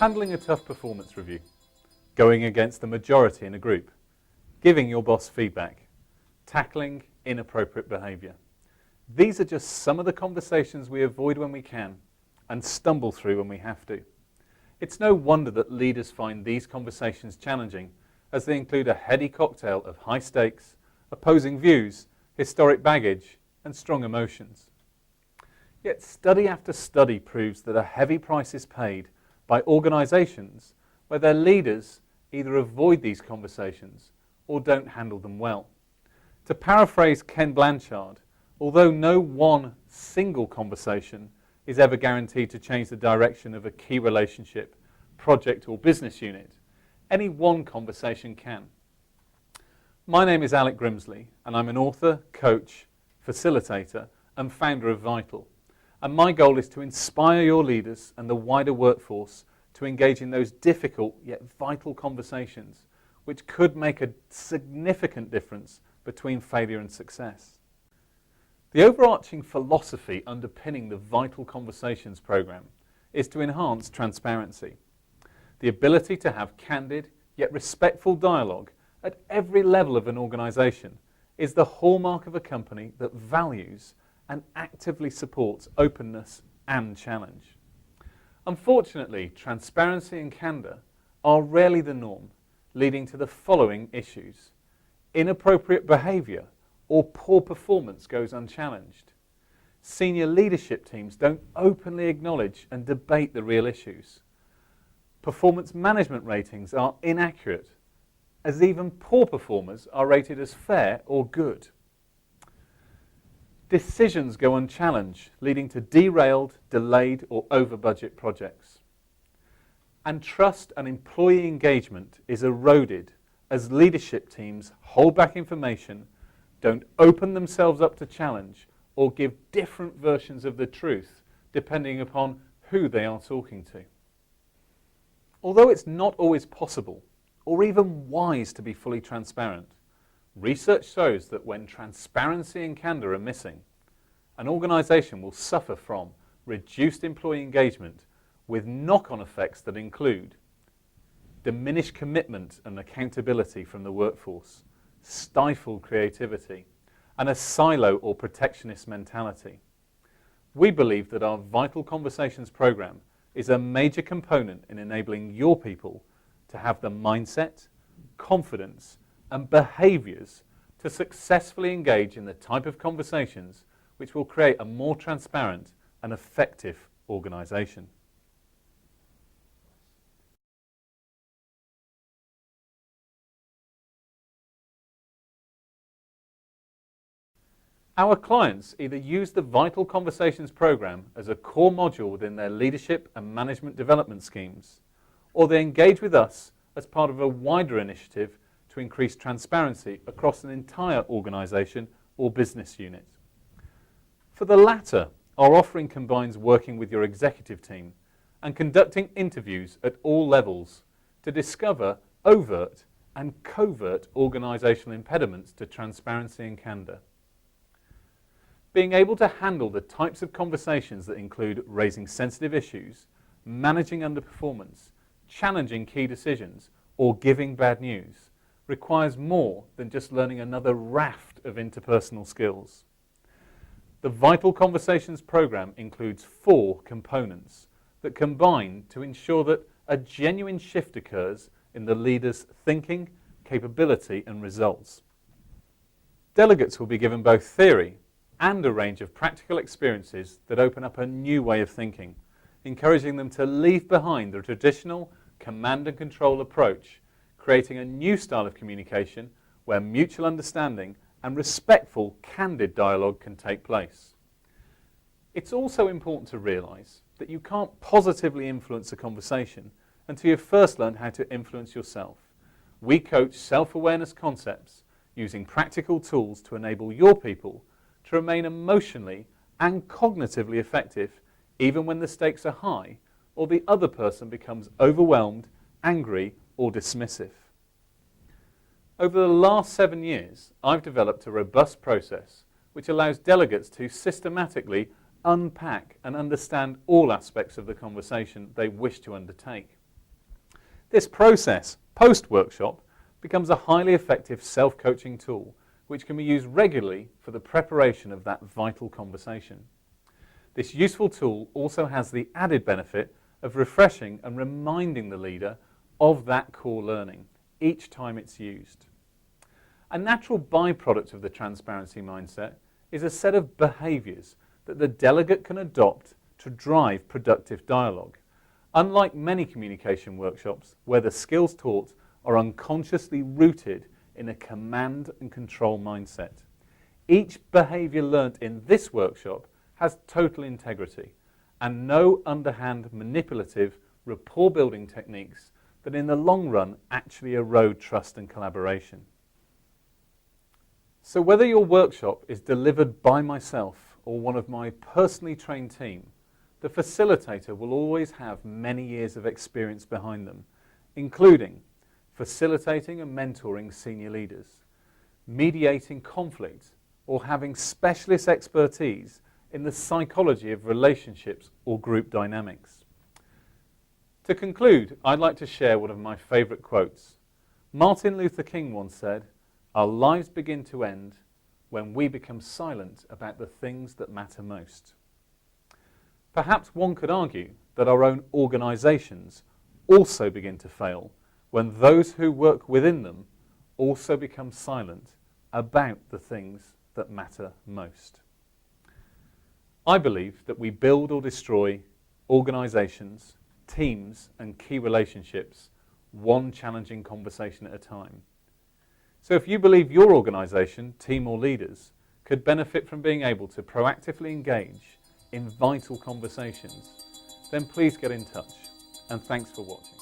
handling a tough performance review, going against the majority in a group, giving your boss feedback, tackling inappropriate behaviour. These are just some of the conversations we avoid when we can and stumble through when we have to. It's no wonder that leaders find these conversations challenging, as they include a heady cocktail of high stakes, opposing views, historic baggage, and strong emotions. Yet study after study proves that a heavy price is paid by organisations where their leaders either avoid these conversations or don't handle them well. To paraphrase Ken Blanchard, although no one single conversation is ever guaranteed to change the direction of a key relationship, project or business unit, any one conversation can. My name is Alec Grimsley, and I'm an author, coach, facilitator, and founder of Vital. And my goal is to inspire your leaders and the wider workforce to engage in those difficult yet vital conversations which could make a significant difference between failure and success. The overarching philosophy underpinning the Vital Conversations program is to enhance transparency. The ability to have candid yet respectful dialogue at every level of an organisation is the hallmark of a company that values and actively supports openness and challenge. Unfortunately, transparency and candour are rarely the norm, leading to the following issues. Inappropriate behaviour or poor performance goes unchallenged. Senior leadership teams don't openly acknowledge and debate the real issues. Performance management ratings are inaccurate, as even poor performers are rated as fair or good. Decisions go unchallenged, leading to derailed, delayed, or over-budget projects. And trust and employee engagement is eroded as leadership teams hold back information, don't open themselves up to challenge, or give different versions of the truth depending upon who they are talking to. Although it's not always possible or even wise to be fully transparent, research shows that when transparency and candour are missing, an organisation will suffer from reduced employee engagement with knock-on effects that include diminished commitment and accountability from the workforce, stifled creativity, and a silo or protectionist mentality. We believe that our Vital Conversations program is a major component in enabling your people to have the mindset, confidence, and behaviours to successfully engage in the type of conversations which will create a more transparent and effective organisation. Our clients either use the Vital Conversations program as a core module within their leadership and management development schemes, or they engage with us as part of a wider initiative to increase transparency across an entire organisation or business unit. For the latter, our offering combines working with your executive team and conducting interviews at all levels to discover overt and covert organisational impediments to transparency and candour. Being able to handle the types of conversations that include raising sensitive issues, managing underperformance, challenging key decisions, or giving bad news requires more than just learning another raft of interpersonal skills. The Vital Conversations program includes 4 components that combine to ensure that a genuine shift occurs in the leader's thinking, capability, and results. Delegates will be given both theory and a range of practical experiences that open up a new way of thinking, encouraging them to leave behind the traditional command and control approach, creating a new style of communication where mutual understanding and respectful, candid dialogue can take place. It's also important to realise that you can't positively influence a conversation until you've first learned how to influence yourself. We coach self-awareness concepts using practical tools to enable your people to remain emotionally and cognitively effective even when the stakes are high or the other person becomes overwhelmed, angry, or dismissive. Over the last 7 years, I've developed a robust process which allows delegates to systematically unpack and understand all aspects of the conversation they wish to undertake. This process, post-workshop, becomes a highly effective self-coaching tool which can be used regularly for the preparation of that vital conversation. This useful tool also has the added benefit of refreshing and reminding the leader of that core learning each time it's used. A natural byproduct of the transparency mindset is a set of behaviours that the delegate can adopt to drive productive dialogue, unlike many communication workshops where the skills taught are unconsciously rooted in a command and control mindset. Each behaviour learnt in this workshop has total integrity and no underhand manipulative rapport building techniques that in the long run actually erode trust and collaboration. So whether your workshop is delivered by myself or one of my personally trained team, the facilitator will always have many years of experience behind them, including facilitating and mentoring senior leaders, mediating conflict, or having specialist expertise in the psychology of relationships or group dynamics. To conclude, I'd like to share one of my favourite quotes. Martin Luther King once said, "Our lives begin to end when we become silent about the things that matter most." Perhaps one could argue that our own organisations also begin to fail when those who work within them also become silent about the things that matter most. I believe that we build or destroy organisations, teams and key relationships one challenging conversation at a time. So if you believe your organisation, team or leaders could benefit from being able to proactively engage in vital conversations, then please get in touch, and thanks for watching.